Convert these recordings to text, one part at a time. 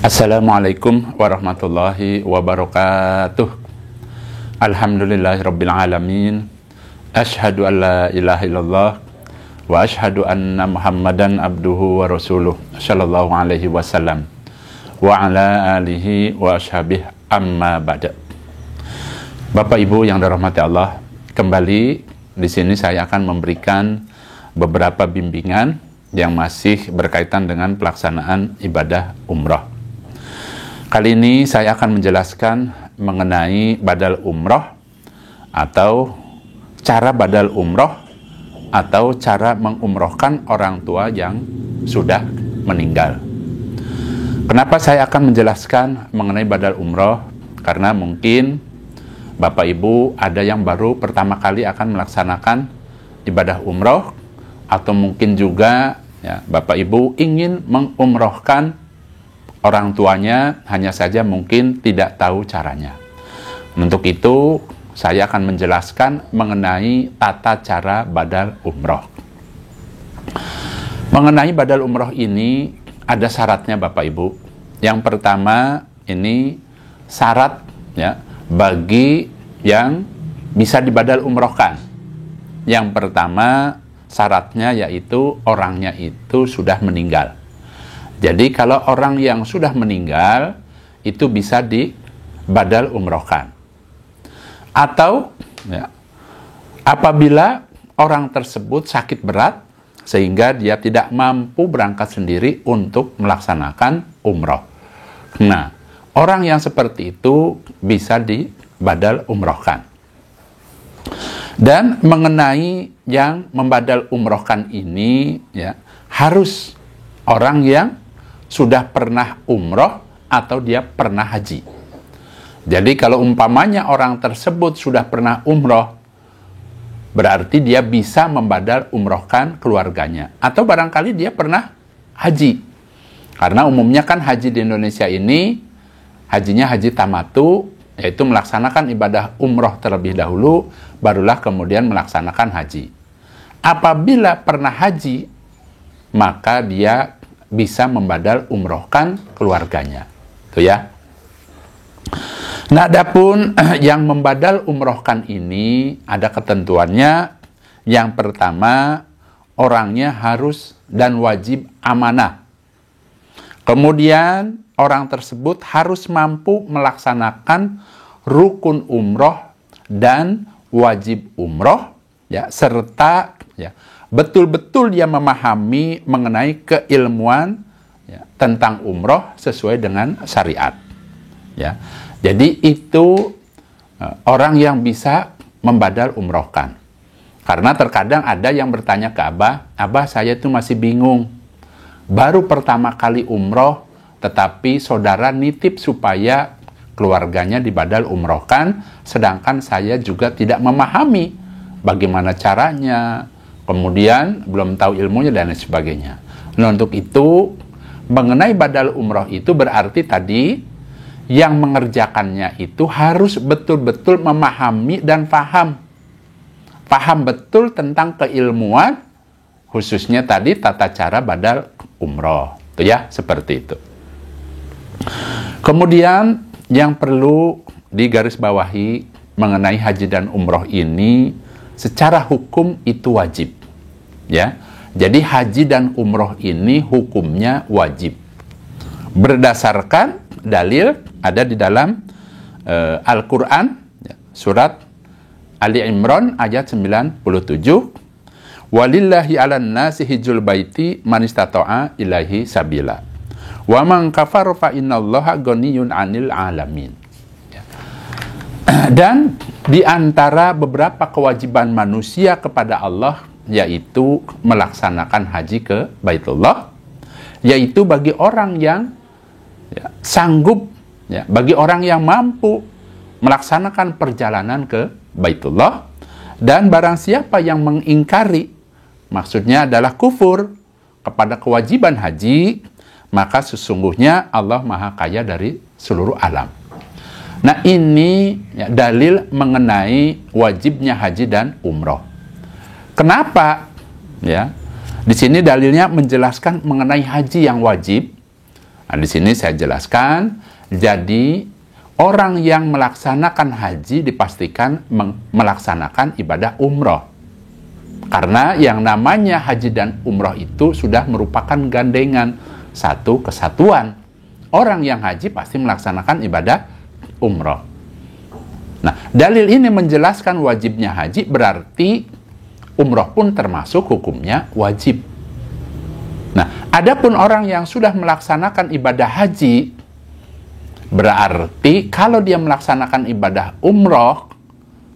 Assalamualaikum warahmatullahi wabarakatuh. Alhamdulillahirabbil alamin. Asyhadu an la ilaha illallah wa asyhadu anna Muhammadan abduhu wa rasuluh sallallahu alaihi wasallam wa ala alihi wa ashabihi amma ba'da. Bapak Ibu yang dirahmati Allah, kembali di sini saya akan memberikan beberapa bimbingan yang masih berkaitan dengan pelaksanaan ibadah umrah. Kali ini saya akan menjelaskan mengenai badal umroh atau cara badal umroh atau cara mengumrohkan orang tua yang sudah meninggal. Kenapa saya akan menjelaskan mengenai badal umroh? Karena mungkin Bapak Ibu ada yang baru pertama kali akan melaksanakan ibadah umroh, atau mungkin juga Bapak Ibu ingin mengumrohkan orang tuanya, hanya saja mungkin tidak tahu caranya. Untuk itu, saya akan menjelaskan mengenai tata cara badal umroh. Mengenai badal umroh ini, ada syaratnya Bapak Ibu. Yang pertama, ini syarat bagi yang bisa dibadal umrohkan. Yang pertama, syaratnya yaitu orangnya itu sudah meninggal. Jadi kalau orang yang sudah meninggal itu bisa dibadal umrohkan. Atau apabila orang tersebut sakit berat sehingga dia tidak mampu berangkat sendiri untuk melaksanakan umroh. Nah, orang yang seperti itu bisa dibadal umrohkan. Dan mengenai yang membadal umrohkan ini harus orang yang sudah pernah umroh atau dia pernah haji. Jadi kalau umpamanya orang tersebut sudah pernah umroh, berarti dia bisa membadal umrohkan keluarganya. Atau barangkali dia pernah haji. Karena umumnya kan haji di Indonesia ini, hajinya haji tamatu, yaitu melaksanakan ibadah umroh terlebih dahulu, barulah kemudian melaksanakan haji. Apabila pernah haji, maka dia bisa membadal umrohkan keluarganya. Itu ya. Nah, adapun yang membadal umrohkan ini ada ketentuannya. Yang pertama, orangnya harus dan wajib amanah. Kemudian, orang tersebut harus mampu melaksanakan rukun umroh dan wajib umroh, serta betul-betul dia memahami mengenai keilmuan tentang umroh sesuai dengan syariat. Jadi itu orang yang bisa membadal umrohkan. Karena terkadang ada yang bertanya ke Abah saya itu masih bingung. Baru pertama kali umroh, tetapi saudara nitip supaya keluarganya dibadal umrohkan, sedangkan saya juga tidak memahami bagaimana caranya, kemudian belum tahu ilmunya dan lain sebagainya. Nah, untuk itu mengenai badal umroh itu berarti tadi yang mengerjakannya itu harus betul-betul memahami dan paham betul tentang keilmuan, khususnya tadi tata cara badal umroh. Itu seperti itu. Kemudian yang perlu digarisbawahi mengenai haji dan umroh ini, secara hukum itu wajib. Jadi haji dan umroh ini hukumnya wajib. Berdasarkan dalil ada di dalam Al-Quran, surat Ali Imran ayat 97. Walillahi 'alan nasi hijjul baiti man istata'a ilaihi sabila. Wa man kafara fa innallaha ghaniyyun 'anil 'alamin. Dan di antara beberapa kewajiban manusia kepada Allah, yaitu melaksanakan haji ke Baitullah, yaitu bagi orang yang sanggup, bagi orang yang mampu melaksanakan perjalanan ke Baitullah. Dan barang siapa yang mengingkari, maksudnya adalah kufur kepada kewajiban haji, maka sesungguhnya Allah Maha Kaya dari seluruh alam. Nah, ini dalil mengenai wajibnya haji dan umroh. Kenapa? Di sini dalilnya menjelaskan mengenai haji yang wajib. Nah, di sini saya jelaskan, jadi orang yang melaksanakan haji dipastikan melaksanakan ibadah umroh. Karena yang namanya haji dan umroh itu sudah merupakan gandengan, satu kesatuan. Orang yang haji pasti melaksanakan ibadah umroh. Nah, dalil ini menjelaskan wajibnya haji, berarti umroh pun termasuk hukumnya wajib. Nah, adapun orang yang sudah melaksanakan ibadah haji, berarti kalau dia melaksanakan ibadah umroh,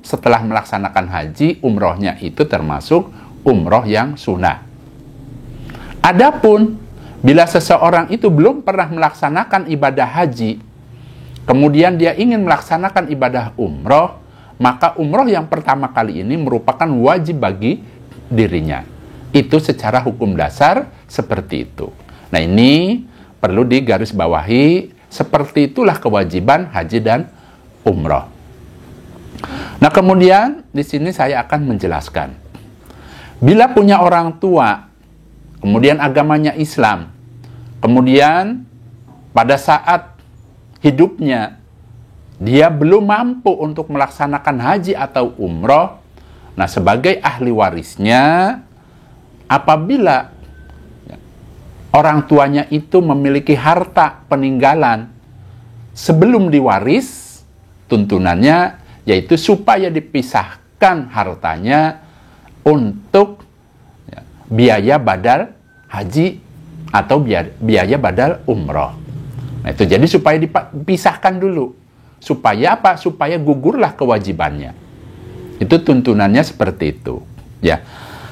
setelah melaksanakan haji, umrohnya itu termasuk umroh yang sunnah. Adapun bila seseorang itu belum pernah melaksanakan ibadah haji, kemudian dia ingin melaksanakan ibadah umroh, maka umroh yang pertama kali ini merupakan wajib bagi dirinya. Itu secara hukum dasar seperti itu. Nah, ini perlu digarisbawahi, seperti itulah kewajiban haji dan umroh. Nah, kemudian di sini saya akan menjelaskan. Bila punya orang tua, kemudian agamanya Islam, kemudian pada saat hidupnya dia belum mampu untuk melaksanakan haji atau umroh, nah sebagai ahli warisnya, apabila orang tuanya itu memiliki harta peninggalan sebelum diwaris, tuntunannya yaitu supaya dipisahkan hartanya untuk biaya badal haji atau biaya badal umroh. Nah, itu jadi supaya dipisahkan dulu. Supaya apa? Supaya gugurlah kewajibannya. Itu tuntunannya seperti itu, ya.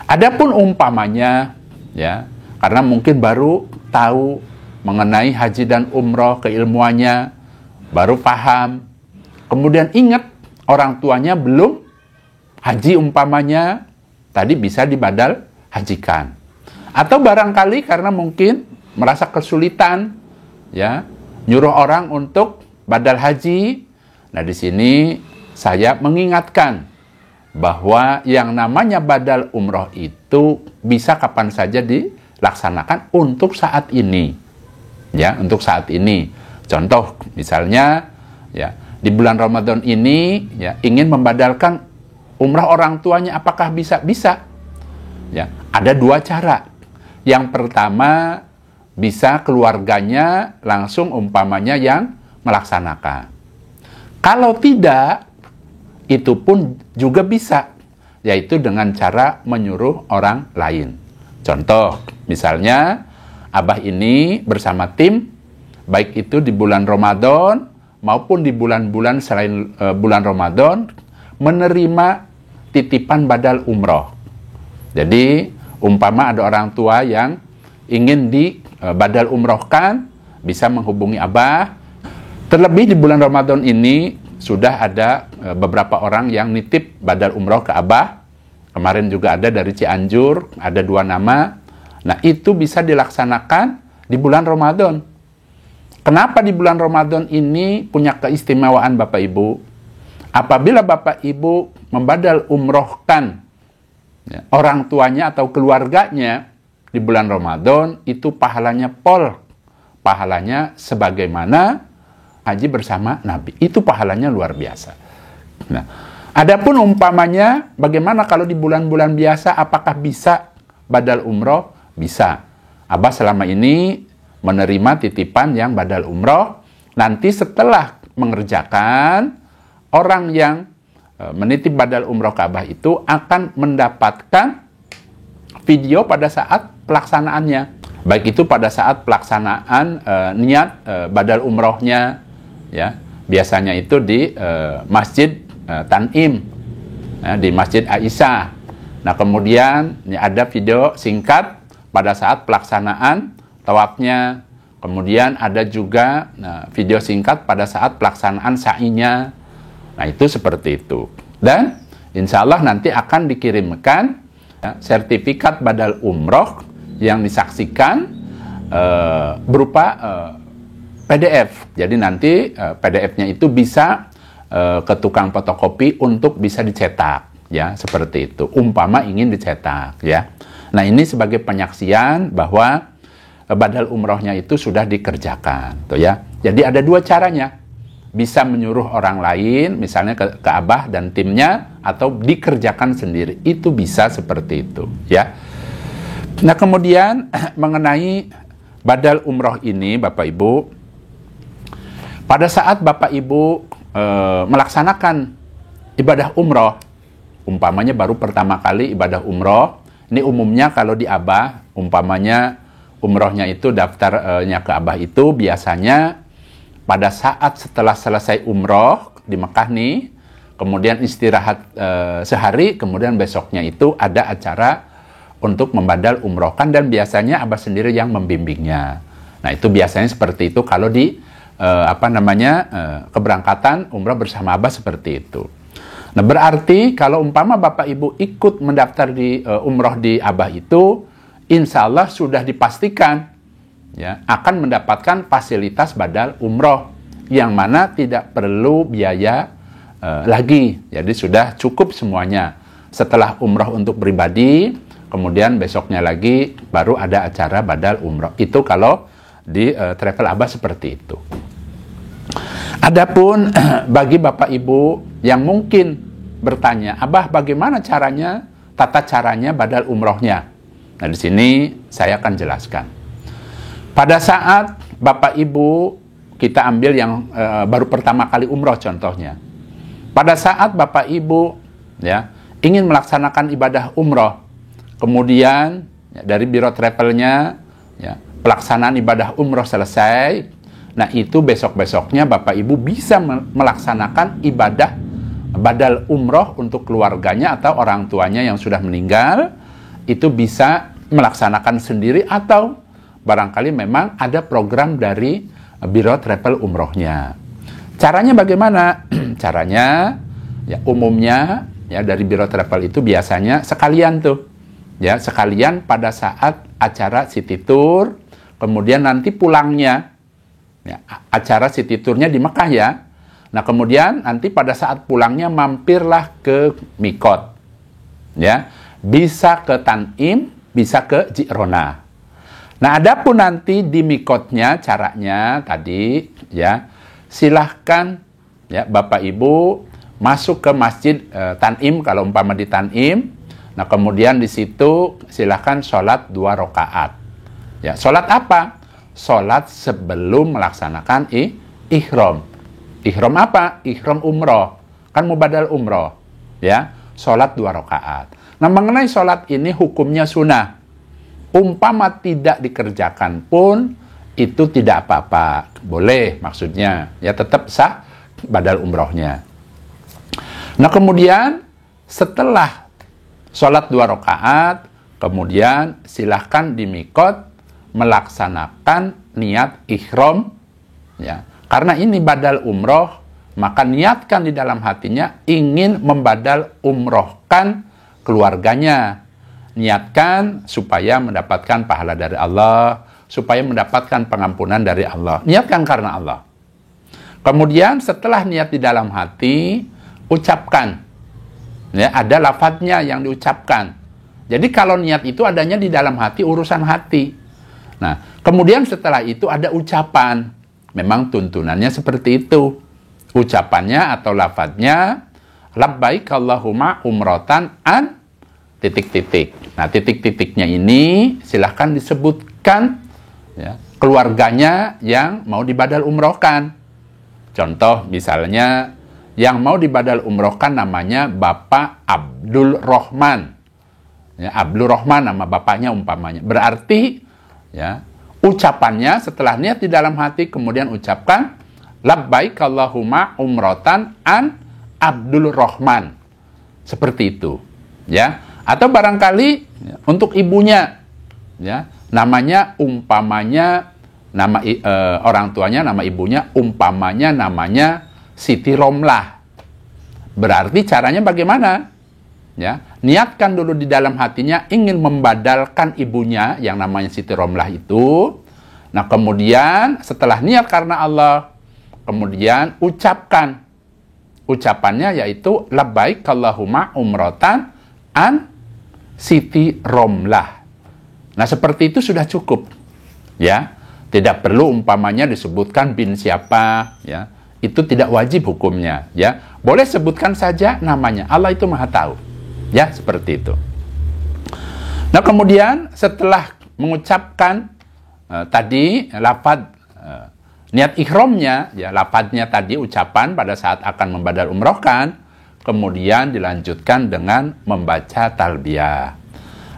Adapun umpamanya, ya, karena mungkin baru tahu mengenai haji dan umroh, keilmuannya baru paham, kemudian ingat orang tuanya belum haji umpamanya, tadi bisa dibadal hajikan. Atau barangkali karena mungkin merasa kesulitan, ya, nyuruh orang untuk badal haji. Nah, di sini saya mengingatkan bahwa yang namanya badal umroh itu bisa kapan saja dilaksanakan untuk saat ini. Ya, untuk saat ini. Contoh, misalnya, ya, di bulan Ramadan ini, ya, ingin membadalkan umrah orang tuanya, apakah bisa? Bisa. Ya, ada dua cara. Yang pertama, bisa keluarganya langsung umpamanya yang melaksanakan. Kalau tidak, itu pun juga bisa, yaitu dengan cara menyuruh orang lain. Contoh, misalnya, Abah ini bersama tim, baik itu di bulan Ramadan maupun di bulan-bulan selain bulan Ramadan, menerima titipan badal umroh. Jadi, umpama ada orang tua yang ingin badal umrohkan, bisa menghubungi Abah. Terlebih di bulan Ramadan ini, sudah ada beberapa orang yang nitip badal umroh ke Abah. Kemarin juga ada dari Cianjur, ada 2 nama. Nah, itu bisa dilaksanakan di bulan Ramadan. Kenapa di bulan Ramadan ini punya keistimewaan Bapak Ibu? Apabila Bapak Ibu membadal umrohkan, ya, orang tuanya atau keluarganya di bulan Ramadan, itu pahalanya pahalanya sebagaimana haji bersama Nabi. Itu pahalanya luar biasa. Nah, adapun umpamanya, bagaimana kalau di bulan-bulan biasa, apakah bisa badal umroh? Bisa. Abah selama ini menerima titipan yang badal umroh. Nanti setelah mengerjakan, orang yang menitip badal umroh ke Abah itu akan mendapatkan video pada saat pelaksanaannya. Baik itu pada saat pelaksanaan niat badal umrohnya, ya, biasanya itu di Masjid Tanim, ya, di Masjid Aisyah. Nah, kemudian ya, ada video singkat pada saat pelaksanaan tawafnya. Kemudian ada juga video singkat pada saat pelaksanaan sa'inya. Nah, itu seperti itu. Dan insya Allah nanti akan dikirimkan, ya, sertifikat badal umroh yang disaksikan berupa PDF. Jadi nanti PDF-nya itu bisa ke tukang fotokopi untuk bisa dicetak, ya, seperti itu. Umpama ingin dicetak, ya. Nah, ini sebagai penyaksian bahwa badal umrohnya itu sudah dikerjakan, tuh ya. Jadi ada dua caranya, bisa menyuruh orang lain, misalnya ke Abah dan timnya, atau dikerjakan sendiri, itu bisa seperti itu, ya. Nah kemudian mengenai badal umroh ini, Bapak Ibu, pada saat Bapak Ibu melaksanakan ibadah umroh, umpamanya baru pertama kali ibadah umroh, ini umumnya kalau di Abah, umpamanya umrohnya itu daftarnya ke Abah itu biasanya pada saat setelah selesai umroh di Mekah nih, kemudian istirahat sehari, kemudian besoknya itu ada acara untuk membadal umrohkan, dan biasanya Abah sendiri yang membimbingnya. Nah itu biasanya seperti itu kalau di keberangkatan umroh bersama Abah seperti itu. Nah berarti kalau umpama Bapak Ibu ikut mendaftar di umroh di Abah itu, insya Allah sudah dipastikan ya akan mendapatkan fasilitas badal umroh yang mana tidak perlu biaya lagi. Jadi sudah cukup semuanya. Setelah umroh untuk pribadi, kemudian besoknya lagi baru ada acara badal umroh. Itu kalau di travel Abah seperti itu. Adapun bagi Bapak Ibu yang mungkin bertanya, Abah bagaimana caranya, tata caranya badal umrohnya? Nah di sini saya akan jelaskan. Pada saat Bapak Ibu, kita ambil yang baru pertama kali umroh contohnya. Pada saat Bapak Ibu ya ingin melaksanakan ibadah umroh, kemudian ya, dari biro travelnya ya, pelaksanaan ibadah umroh selesai, nah itu besok-besoknya Bapak Ibu bisa melaksanakan ibadah badal umroh untuk keluarganya atau orang tuanya yang sudah meninggal, itu bisa melaksanakan sendiri atau barangkali memang ada program dari biro travel umrohnya. Caranya bagaimana? Caranya ya umumnya ya dari biro travel itu biasanya sekalian tuh ya, sekalian pada saat acara city tour, kemudian nanti pulangnya ya, acara city tournya di Mekah ya. Nah kemudian nanti pada saat pulangnya mampirlah ke Mikot ya, bisa ke Tan'im, bisa ke Ji'rona. Nah adapun nanti di Mikotnya caranya tadi ya, silahkan ya Bapak Ibu masuk ke masjid Tan'im kalau umpama di Tan'im. Nah kemudian di situ silahkan sholat 2 rakaat. Ya sholat apa? Sholat sebelum melaksanakan ihram. Ihram apa? Ihram umroh. Kan mau badal umroh. Ya, sholat 2 rakaat. Nah, mengenai sholat ini hukumnya sunnah. Umpama tidak dikerjakan pun, itu tidak apa-apa. Boleh maksudnya. Ya, tetap sah badal umrohnya. Nah, kemudian setelah sholat 2 rakaat, kemudian silahkan di mikot melaksanakan niat ihram. Ya. Karena ini badal umroh, maka niatkan di dalam hatinya ingin membadal umrohkan keluarganya. Niatkan supaya mendapatkan pahala dari Allah, supaya mendapatkan pengampunan dari Allah. Niatkan karena Allah. Kemudian setelah niat di dalam hati, ucapkan. Ya, ada lafadznya yang diucapkan. Jadi kalau niat itu adanya di dalam hati, urusan hati. Nah, kemudian setelah itu ada ucapan. Memang tuntunannya seperti itu. Ucapannya atau lafadznya, labbaik Allahumma umrotan an titik-titik. Nah, titik-titiknya ini silahkan disebutkan ya, keluarganya yang mau dibadal umrohkan. Contoh misalnya, yang mau dibadal umrohkan namanya Bapak Abdul Rahman. Ya, Abdul Rahman nama bapaknya umpamanya. Berarti ya, ucapannya setelah niat di dalam hati, kemudian ucapkan labbaik Allahumma umrotan an Abdul Rahman. Seperti itu. Ya. Atau barangkali ya, untuk ibunya ya, namanya umpamanya nama orang tuanya, nama ibunya umpamanya namanya Siti Romlah. Berarti caranya bagaimana? Ya, niatkan dulu di dalam hatinya ingin membadalkan ibunya yang namanya Siti Romlah itu. Nah, kemudian setelah niat karena Allah, kemudian ucapkan. Ucapannya yaitu labbaik Allahumma umrotan an Siti Romlah. Nah, seperti itu sudah cukup. Ya, tidak perlu umpamanya disebutkan bin siapa, ya. Itu tidak wajib hukumnya, ya. Boleh sebutkan saja namanya. Allah itu Maha tahu. Ya, seperti itu. Nah, kemudian setelah mengucapkan tadi lafaz niat ihramnya, ya, lafaznya tadi ucapan pada saat akan membadal umrohkan, kemudian dilanjutkan dengan membaca talbiyah.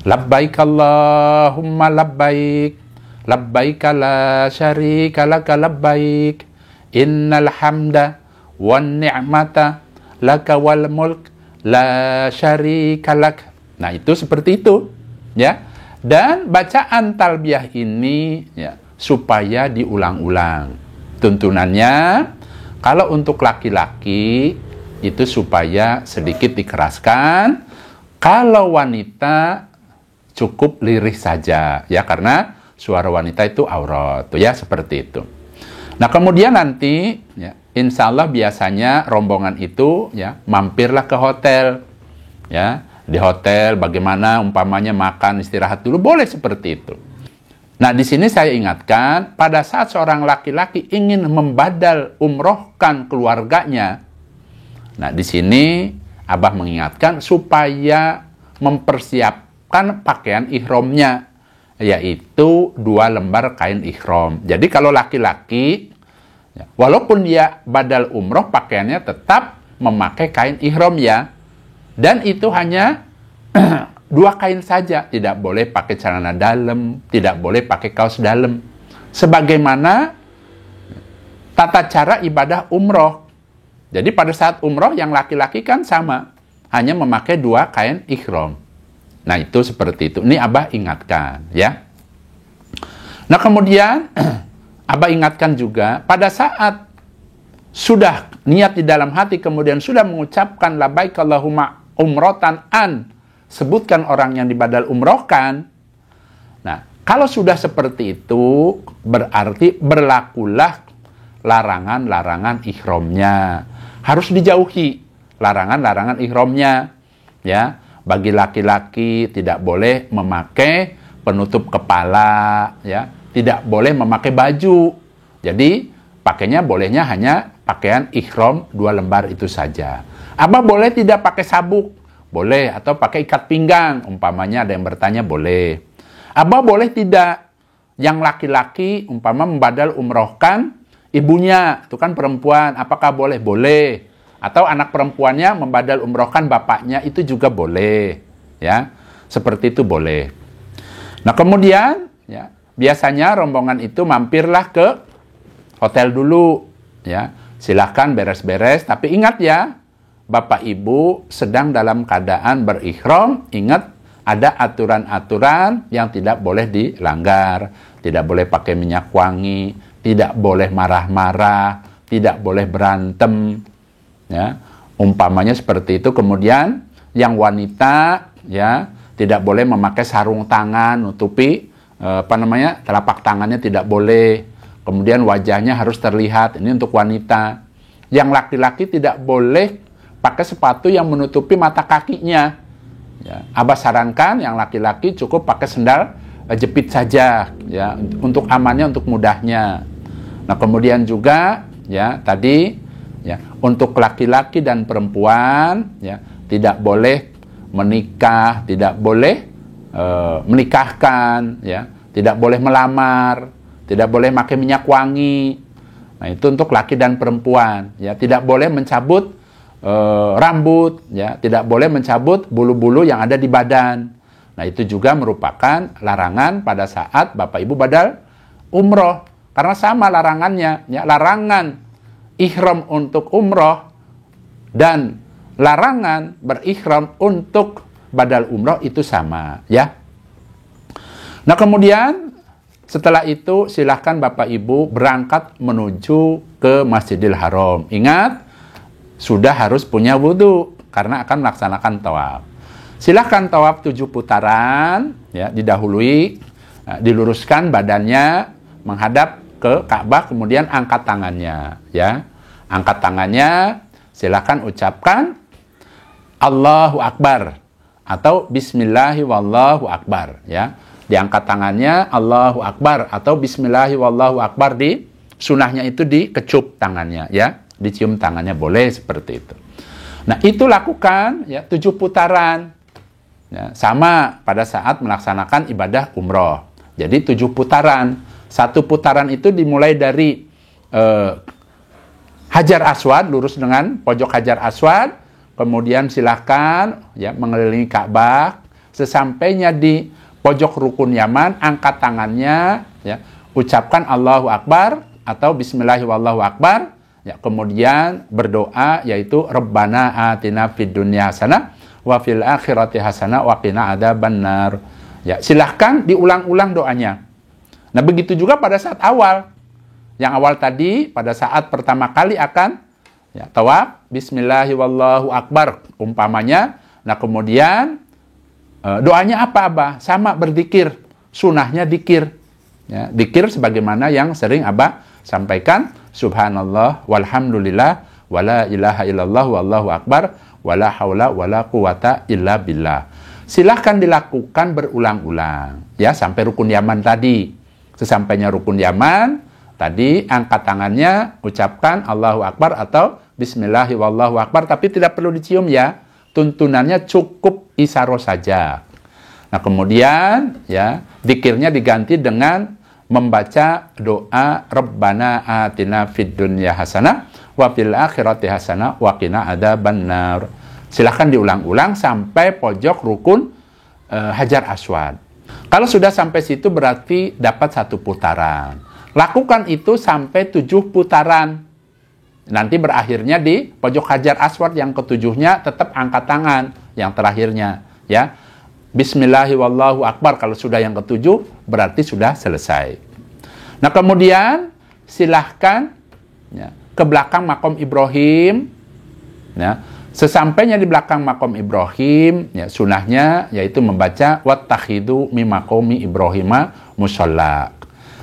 Labbaik Allahumma labbaik, labbaik la syarika laka labbaik, innal hamda wan ni'mata laka wal mulk la syarika lak. Nah, itu seperti itu, ya. Dan bacaan talbiyah ini, ya, supaya diulang-ulang. Tuntunannya, kalau untuk laki-laki itu supaya sedikit dikeraskan, kalau wanita cukup lirih saja, ya, karena suara wanita itu aurat, ya, seperti itu. Nah, kemudian nanti, ya, insya Allah biasanya rombongan itu, ya, mampirlah ke hotel, ya, di hotel bagaimana umpamanya makan istirahat dulu, boleh seperti itu. Nah, di sini saya ingatkan, pada saat seorang laki-laki ingin membadal umrohkan keluarganya, nah, di sini Abah mengingatkan supaya mempersiapkan pakaian ihramnya, yaitu 2 lembar kain ihram. Jadi kalau laki-laki, ya, walaupun dia badal umroh, pakaiannya tetap memakai kain ihram, ya. Dan itu hanya 2 kain saja, tidak boleh pakai celana dalam, tidak boleh pakai kaos dalam. Sebagaimana tata cara ibadah umroh. Jadi pada saat umroh yang laki-laki kan sama, hanya memakai 2 kain ihram. Nah, itu seperti itu. Ini Abah ingatkan, ya. Nah, kemudian Abah ingatkan juga pada saat sudah niat di dalam hati, kemudian sudah mengucapkan labbaik Allahumma umrotan an, sebutkan orang yang dibadal umrohkan. Nah, kalau sudah seperti itu, berarti berlakulah larangan-larangan ihramnya. Harus dijauhi larangan-larangan ihramnya, ya. Bagi laki-laki tidak boleh memakai penutup kepala, ya. Tidak boleh memakai baju. Jadi, pakainya bolehnya hanya pakaian ihram 2 lembar itu saja. Abah boleh tidak pakai sabuk? Boleh, atau pakai ikat pinggang, umpamanya ada yang bertanya, boleh. Abah boleh tidak yang laki-laki umpama membadal umrohkan ibunya, itu kan perempuan, apakah boleh? Boleh. Atau anak perempuannya membadal umrohkan bapaknya, itu juga boleh, ya. Seperti itu boleh. Nah, kemudian, ya, biasanya rombongan itu mampirlah ke hotel dulu, ya. Silahkan beres-beres, tapi ingat, ya, Bapak Ibu sedang dalam keadaan berihram, ingat ada aturan-aturan yang tidak boleh dilanggar. Tidak boleh pakai minyak wangi, tidak boleh marah-marah, tidak boleh berantem, ya. Umpamanya seperti itu. Kemudian yang wanita, ya, tidak boleh memakai sarung tangan nutupi telapak tangannya, tidak boleh. Kemudian wajahnya harus terlihat. Ini untuk wanita. Yang laki-laki tidak boleh pakai sepatu yang menutupi mata kakinya, ya. Abah sarankan yang laki-laki cukup pakai sendal jepit saja, ya, untuk amannya, untuk mudahnya. Nah, kemudian juga, ya, tadi, ya, untuk laki-laki dan perempuan, ya, tidak boleh menikah, tidak boleh menikahkan, ya, tidak boleh melamar, tidak boleh pakai minyak wangi. Nah, itu untuk laki dan perempuan, ya. Tidak boleh mencabut rambut, ya, tidak boleh mencabut bulu-bulu yang ada di badan. Nah, itu juga merupakan larangan pada saat Bapak Ibu badal umroh, karena sama larangannya, ya. Larangan ihram untuk umroh dan larangan berihram untuk badal umroh itu sama, ya. Nah, kemudian setelah itu silahkan Bapak Ibu berangkat menuju ke Masjidil Haram. Ingat, sudah harus punya wudhu karena akan melaksanakan tawaf. Silahkan tawaf 7 putaran, ya, didahului, diluruskan badannya menghadap ke Ka'bah, kemudian angkat tangannya, ya. Angkat tangannya, silahkan ucapkan Allahu Akbar atau Bismillahi wallahu Akbar, ya. diangkat tangannya Allahu Akbar atau Bismillahi wallahu Akbar, di sunahnya itu dikecup tangannya, ya, dicium tangannya boleh seperti itu. Nah, itu lakukan ya 7 putaran. Ya, sama pada saat melaksanakan ibadah umroh. Jadi 7 putaran. 1 putaran itu dimulai dari Hajar Aswad, lurus dengan pojok Hajar Aswad, kemudian silahkan ya mengelilingi Ka'bah. Sesampainya di pojok rukun Yaman, angkat tangannya, ya, ucapkan Allahu Akbar atau Bismillahi wallahu Akbar, ya, kemudian berdoa yaitu Rabbana atina fid dunya hasanah wa fil akhirati hasanah wa qina adzabannar. Ya, silahkan diulang-ulang doanya. Nah, begitu juga pada saat awal. Yang awal tadi pada saat pertama kali akan ya, tawaf, Bismillahi wallahu Akbar umpamanya. Nah, kemudian doanya apa, Abah? Sama berzikir, sunahnya dikir. Ya, dikir sebagaimana yang sering Abah sampaikan, Subhanallah walhamdulillah wala ilaha illallah wallahu akbar wala haula wala quwata illa billah. Silahkan dilakukan berulang-ulang ya sampai rukun Yaman tadi. Sesampainya rukun Yaman tadi, angkat tangannya, ucapkan Allahu Akbar atau Bismillahi wallahu Akbar, tapi tidak perlu dicium ya. Tuntunannya cukup isyarat saja. Nah, kemudian ya, zikirnya diganti dengan membaca doa Rabbana atina fid dunya hasanah wa fil akhirati hasanah wa qina adzabannar. Silahkan diulang-ulang sampai pojok rukun Hajar Aswad. Kalau sudah sampai situ berarti dapat 1 putaran. Lakukan itu sampai 7 putaran. Nanti berakhirnya di pojok Hajar Aswad yang ke-7-nya tetap angkat tangan yang terakhirnya ya. Bismillahi wallahu akbar kalau sudah yang ke-7 berarti sudah selesai. Nah, kemudian silahkan ya, ke belakang makom Ibrahim ya. Sesampainya di belakang makom Ibrahim ya, sunahnya yaitu membaca wattakhidu mi maqami Ibrahima musholla.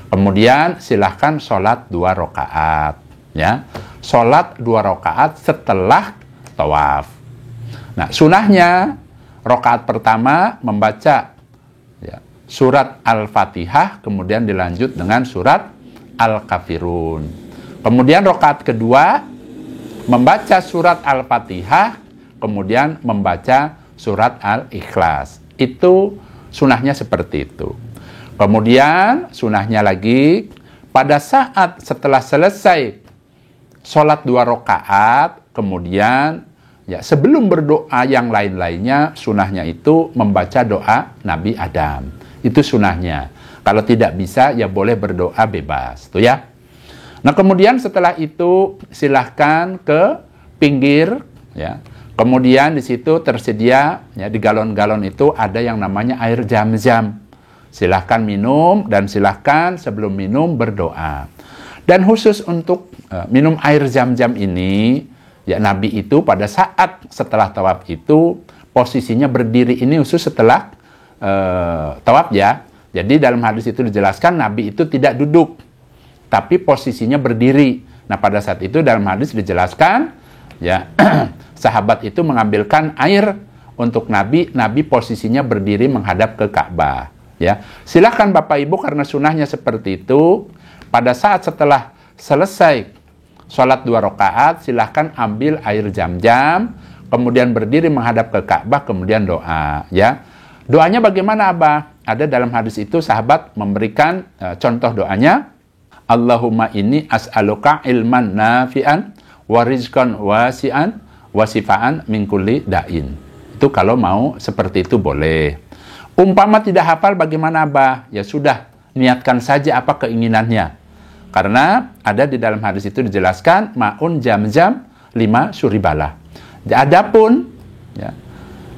Kemudian silahkan sholat 2 rakaat ya. Sholat 2 rakaat setelah tawaf. Nah, sunahnya rakaat pertama membaca ya, surat Al-Fatihah, kemudian dilanjut dengan surat Al-Kafirun. Kemudian rakaat kedua membaca surat Al-Fatihah, kemudian membaca surat Al-Ikhlas. Itu sunahnya seperti itu. Kemudian sunahnya lagi pada saat setelah selesai sholat 2 rakaat, kemudian ya sebelum berdoa yang lain-lainnya, sunahnya itu membaca doa Nabi Adam. Itu sunahnya. Kalau tidak bisa ya boleh berdoa bebas, tuh ya. Nah, kemudian setelah itu silahkan ke pinggir ya. Kemudian di situ tersedia ya, di galon-galon itu ada yang namanya air Zam-Zam. Silahkan minum dan silahkan sebelum minum berdoa. Dan khusus untuk minum air Zam-Zam ini, ya Nabi itu pada saat setelah tawaf itu posisinya berdiri ini khusus setelah tawaf ya. Jadi dalam hadis itu dijelaskan Nabi itu tidak duduk, tapi posisinya berdiri. Nah, pada saat itu dalam hadis dijelaskan ya sahabat itu mengambilkan air untuk Nabi posisinya berdiri menghadap ke Ka'bah. Ya, silahkan Bapak Ibu karena sunahnya seperti itu. Pada saat setelah selesai sholat 2 rakaat, silahkan ambil air Zam-Zam, kemudian berdiri menghadap ke Ka'bah, kemudian doa. Ya, doanya bagaimana, Abah? Ada dalam hadis itu sahabat memberikan contoh doanya. Allahumma inni as'aluka ilman nafi'an wa rizqan wasi'an wa sifaan min kulli da'in. Itu kalau mau seperti itu boleh. Umpama tidak hafal bagaimana, Abah? Ya sudah, niatkan saja apa keinginannya. Karena ada di dalam hadis itu dijelaskan ma'un Zam-Zam 5 suribalah. Adapun ya,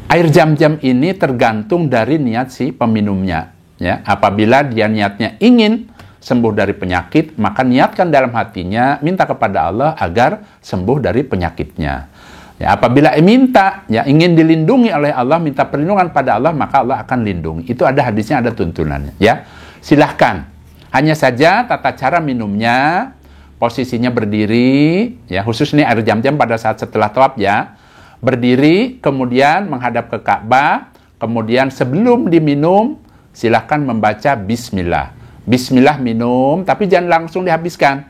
air Zam-Zam ini tergantung dari niat si peminumnya. Ya, apabila dia niatnya ingin sembuh dari penyakit, maka niatkan dalam hatinya minta kepada Allah agar sembuh dari penyakitnya. Ya, apabila minta, ya ingin dilindungi oleh Allah, minta perlindungan pada Allah, maka Allah akan lindungi. Itu ada hadisnya, ada tuntunannya. Ya, silahkan. Hanya saja tata cara minumnya, posisinya berdiri, ya khusus nih air Zam-Zam pada saat setelah tawaf ya, berdiri, kemudian menghadap ke Ka'bah, kemudian sebelum diminum, silahkan membaca bismillah. Bismillah minum, tapi jangan langsung dihabiskan.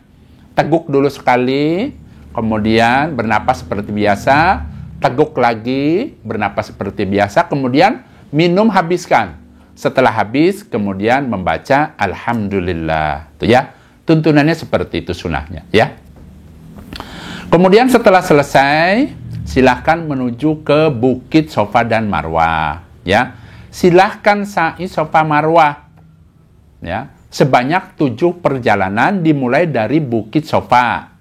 Teguk dulu sekali, kemudian bernapas seperti biasa, teguk lagi, bernapas seperti biasa, kemudian minum, habiskan. Setelah habis, kemudian membaca alhamdulillah. Tuh ya, tuntunannya seperti itu sunahnya ya. Kemudian setelah selesai, silahkan menuju ke Bukit Safa dan Marwah ya. Silahkan sa'i Safa Marwah ya, sebanyak 7 perjalanan dimulai dari Bukit Safa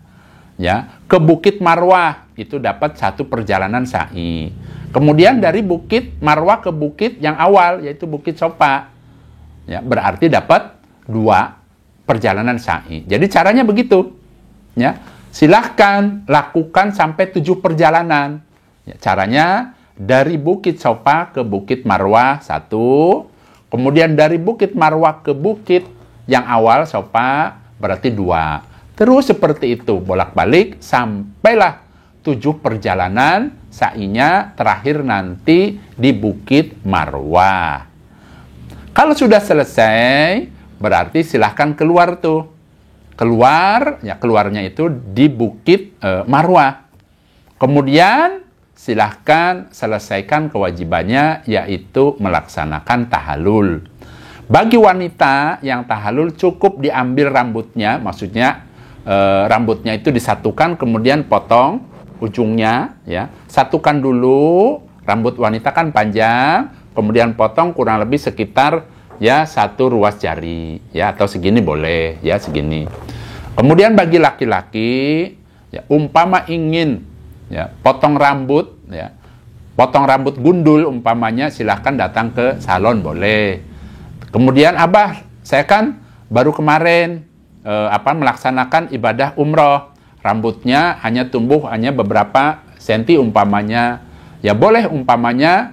ya ke Bukit Marwah, itu dapat 1 perjalanan sa'i. Kemudian dari Bukit Marwah ke bukit yang awal yaitu Bukit Safa ya, berarti dapat 2 perjalanan sa'i. Jadi caranya begitu ya. Silahkan lakukan sampai 7 perjalanan ya, caranya dari Bukit Safa ke Bukit Marwah 1, kemudian dari Bukit Marwah ke bukit yang awal Safa berarti 2. Terus seperti itu bolak-balik sampailah 7 perjalanan sa'inya terakhir nanti di Bukit Marwah. Kalau sudah selesai berarti silahkan keluar tuh. Keluar, ya keluarnya itu di Bukit Marwah. Kemudian silahkan selesaikan kewajibannya, yaitu melaksanakan tahallul. Bagi wanita yang tahallul cukup diambil rambutnya, maksudnya rambutnya itu disatukan kemudian potong ujungnya, ya. Satukan dulu, rambut wanita kan panjang, kemudian potong kurang lebih sekitar ya 1 ruas jari, ya, atau segini boleh, ya segini. Kemudian bagi laki-laki, ya, umpama ingin ya potong rambut, ya, potong rambut gundul umpamanya, silahkan datang ke salon boleh. Kemudian Abah, saya kan baru kemarin melaksanakan ibadah umroh, rambutnya hanya tumbuh hanya beberapa senti umpamanya, ya boleh umpamanya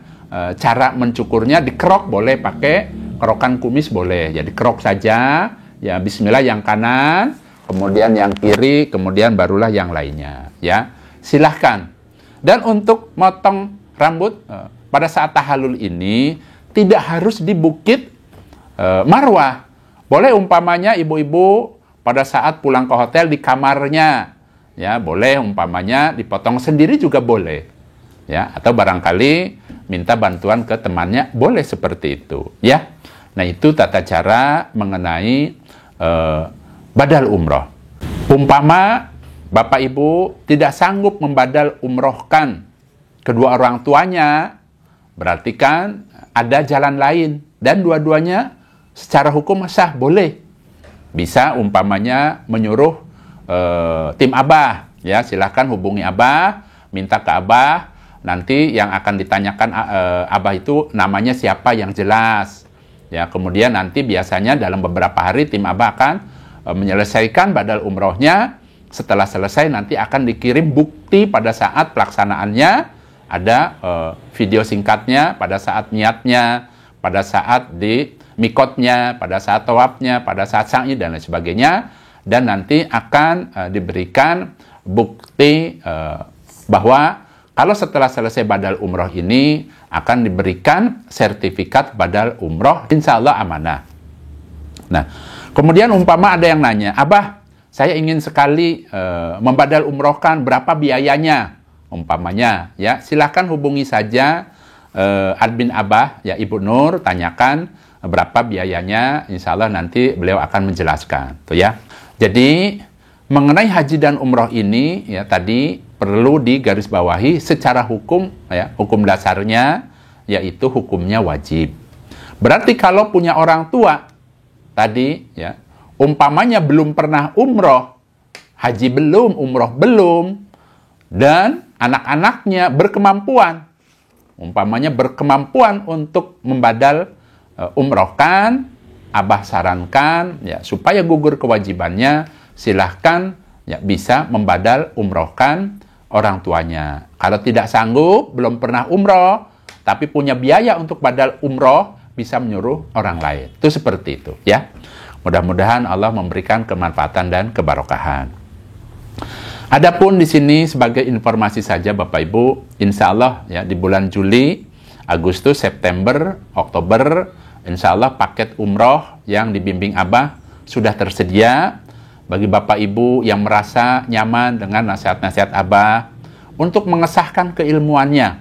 cara mencukurnya dikerok boleh, pakai kerokan kumis boleh, ya dikerok saja, ya Bismillah yang kanan, kemudian yang kiri, kemudian barulah yang lainnya, ya. Silahkan. Dan untuk motong rambut pada saat tahallul ini tidak harus di Bukit Marwah. Boleh umpamanya ibu-ibu pada saat pulang ke hotel di kamarnya, ya boleh umpamanya dipotong sendiri juga boleh, ya, atau barangkali minta bantuan ke temannya boleh seperti itu, ya. Nah itu tata cara mengenai badal umroh. Umpama Bapak Ibu tidak sanggup membadal umrohkan kedua orang tuanya, berarti kan ada jalan lain, dan dua-duanya secara hukum sah, boleh. Bisa umpamanya menyuruh tim Abah, ya silahkan hubungi Abah, minta ke Abah, nanti yang akan ditanyakan Abah itu namanya siapa yang jelas, ya. Kemudian nanti biasanya dalam beberapa hari tim Abah akan menyelesaikan badal umrohnya. Setelah selesai nanti akan dikirim bukti pada saat pelaksanaannya, ada video singkatnya pada saat niatnya, pada saat di mikotnya, pada saat tawafnya, pada saat sa'i dan lain sebagainya, dan nanti akan diberikan bukti bahwa kalau setelah selesai badal umroh ini akan diberikan sertifikat badal umroh, insya Allah amanah. Nah, kemudian umpama ada yang nanya, Abah, saya ingin sekali membadal umrohkan, berapa biayanya? Umpamanya, ya silahkan hubungi saja admin Abah, ya Ibu Nur, tanyakan berapa biayanya, insya Allah nanti beliau akan menjelaskan, tuh ya. Jadi mengenai haji dan umroh ini, ya tadi perlu digarisbawahi secara hukum, ya hukum dasarnya yaitu hukumnya wajib. Berarti kalau punya orang tua tadi, ya umpamanya belum pernah umroh, haji belum, umroh belum, dan anak-anaknya berkemampuan, umpamanya berkemampuan untuk membadal umrohkan, Abah sarankan ya supaya gugur kewajibannya, silahkan ya bisa membadal umrohkan orang tuanya. Kalau tidak sanggup, belum pernah umroh, tapi punya biaya untuk badal umroh, bisa menyuruh orang lain. Itu seperti itu ya. Mudah-mudahan Allah memberikan kemanfaatan dan kebarokahan. Adapun di sini sebagai informasi saja Bapak Ibu, insya Allah ya di bulan Juli, Agustus, September, Oktober insya Allah paket umroh yang dibimbing Abah sudah tersedia. Bagi Bapak Ibu yang merasa nyaman dengan nasihat-nasihat Abah untuk mengesahkan keilmuannya,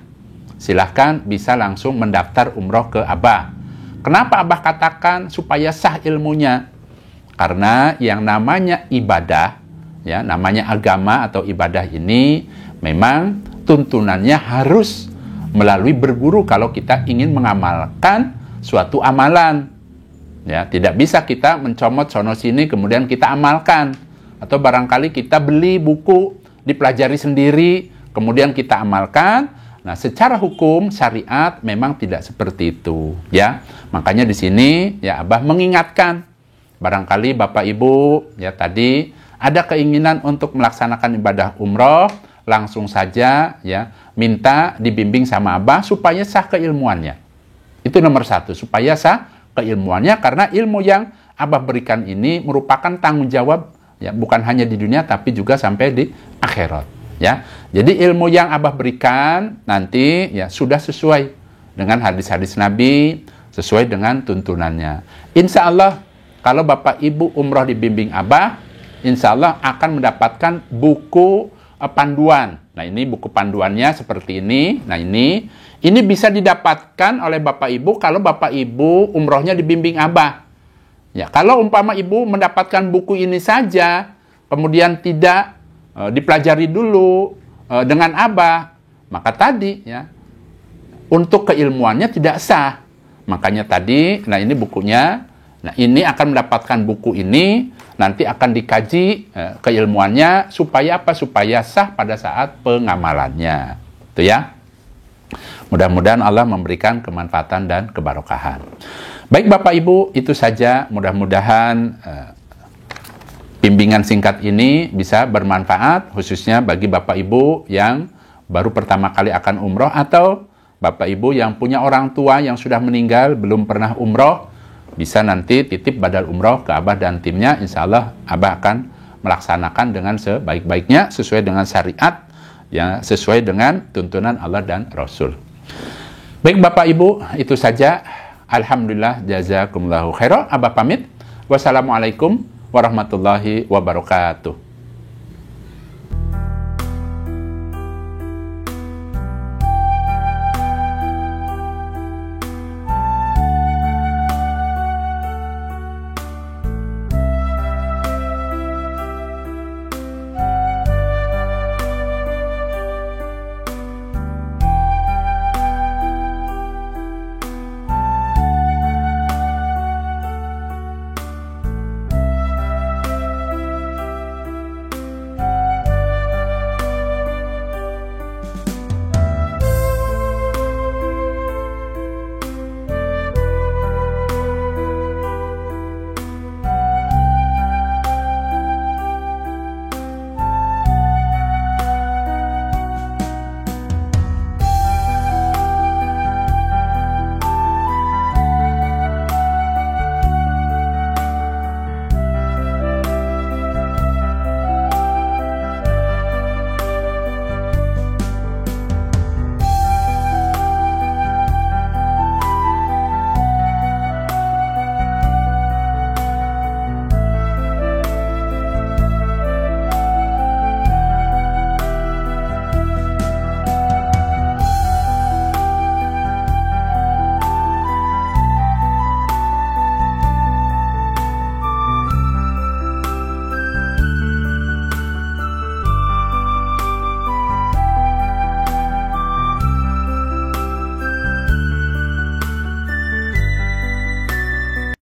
silahkan bisa langsung mendaftar umroh ke Abah. Kenapa Abah katakan supaya sah ilmunya? Karena yang namanya ibadah, ya, namanya agama atau ibadah ini memang tuntunannya harus melalui berguru kalau kita ingin mengamalkan suatu amalan. Ya, tidak bisa kita mencomot sono sini kemudian kita amalkan, atau barangkali kita beli buku dipelajari sendiri kemudian kita amalkan. Nah, secara hukum syariat memang tidak seperti itu, ya. Makanya di sini ya Abah mengingatkan, barangkali Bapak Ibu ya tadi ada keinginan untuk melaksanakan ibadah umroh, langsung saja ya minta dibimbing sama Abah supaya sah keilmuannya. Itu nomor satu, supaya sah keilmuannya, karena ilmu yang Abah berikan ini merupakan tanggung jawab ya, bukan hanya di dunia tapi juga sampai di akhirat, ya. Jadi ilmu yang Abah berikan nanti ya sudah sesuai dengan hadis-hadis Nabi, sesuai dengan tuntunannya. Insya Allah kalau Bapak Ibu umroh dibimbing Abah, insya Allah akan mendapatkan buku panduan. Nah, ini buku panduannya seperti ini. Nah, ini bisa didapatkan oleh Bapak Ibu kalau Bapak Ibu umrohnya dibimbing Abah. Ya, kalau umpama Ibu mendapatkan buku ini saja, kemudian tidak dipelajari dulu dengan Abah, maka tadi ya untuk keilmuannya tidak sah. Makanya tadi, nah ini bukunya. Nah, ini akan mendapatkan buku ini, nanti akan dikaji keilmuannya supaya apa? Supaya sah pada saat pengamalannya. Itu ya. Mudah-mudahan Allah memberikan kemanfaatan dan kebarokahan. Baik Bapak Ibu, itu saja. Mudah-mudahan bimbingan singkat ini bisa bermanfaat, khususnya bagi Bapak Ibu yang baru pertama kali akan umroh, atau Bapak Ibu yang punya orang tua yang sudah meninggal, belum pernah umroh, bisa nanti titip badal umroh ke Abah dan timnya. Insya Allah Abah akan melaksanakan dengan sebaik-baiknya, sesuai dengan syariat, ya, sesuai dengan tuntunan Allah dan Rasul. Baik Bapak Ibu, itu saja. Alhamdulillah, jazakumullahu khairan. Abah pamit. Wassalamualaikum warahmatullahi wabarakatuh.